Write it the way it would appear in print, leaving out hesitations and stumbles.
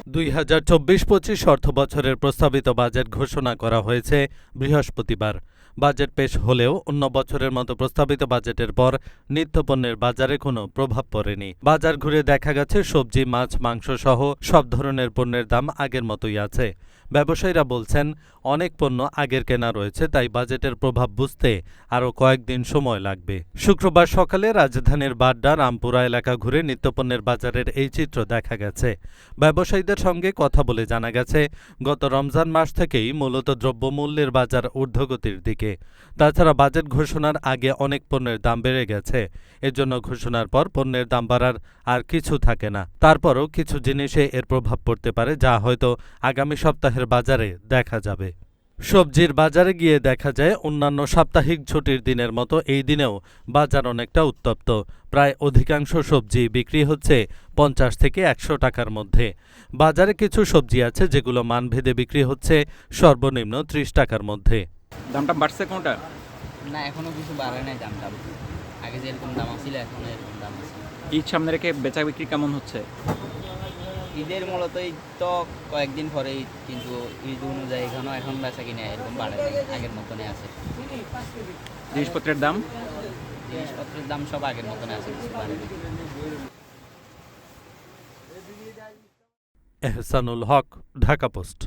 2024-25 অর্থবছরের প্রস্তাবিত বাজেট ঘোষণা করা হয়েছে বৃহস্পতিবার। বাজেট পেশ হলেও অন্য বছরের মতো প্রস্তাবিত বাজেটের পর নিত্যপণ্যের বাজারে কোনো প্রভাব পড়েনি। বাজার ঘুরে দেখা গেছে সবজি, মাছ, মাংস সহ সব ধরনের পণ্যের দাম আগের মতোই আছে। ব্যবসায়ীরা বলছেন, অনেক পণ্য আগের কেনা রয়েছে, তাই বাজেটের প্রভাব বুঝতে আরও কয়েকদিন সময় লাগবে। শুক্রবার সকালে রাজধানীর বাড্ডা, রামপুরা এলাকা ঘুরে নিত্যপণ্যের বাজারের এই চিত্র দেখা গেছে। ব্যবসায়ীদের সঙ্গে কথা বলে জানা গেছে, গত রমজান মাস থেকেই মূলত দ্রব্যমূল্যের বাজার ঊর্ধ্বগতির দিকে। তাছাড়া বাজেট ঘোষণার আগে অনেক পণ্যের দাম বেড়ে গেছে। এজন্য ঘোষণার পর পণ্যের দাম বাড়ার আর কিছু থাকে না। তারপরও কিছু জিনিসে এর প্রভাব পড়তে পারে, যা হয়তো আগামী সপ্তাহের বাজারে দেখা যাবে। সবজির বাজারে গিয়ে দেখা যায়, অন্যান্য সাপ্তাহিক ছুটির দিনের মতো এই দিনেও বাজার অনেকটা উত্তপ্ত। প্রায় অধিকাংশ সবজি বিক্রি হচ্ছে 50 থেকে 100 টাকার মধ্যে। বাজারে কিছু সবজি আছে যেগুলো মানভেদে বিক্রি হচ্ছে সর্বনিম্ন 30 টাকার মধ্যে। দামটা বাড়ছে কোনটা? না, এখনো কিছু বাড়ে নাই দামটা। আগে যেরকম দাম ছিল এখন এরকম দাম আছে। ঈদ সামনে রেখে বেচা বিক্রি কেমন হচ্ছে? ঈদের মূলত ঈদ তো কয়েকদিন পরে ঈদ, কিন্তু ঈদ অনুযায়ী এখন বেচা কিনা এরকম বাড়ে নাই, আগের মতনই আছে। জিনিসপত্রের দাম জিনিসপত্রের দাম সব আগের মতনই আছে, কিছু বাড়ে নাই। এহসানুল হক, ঢাকা পোস্ট।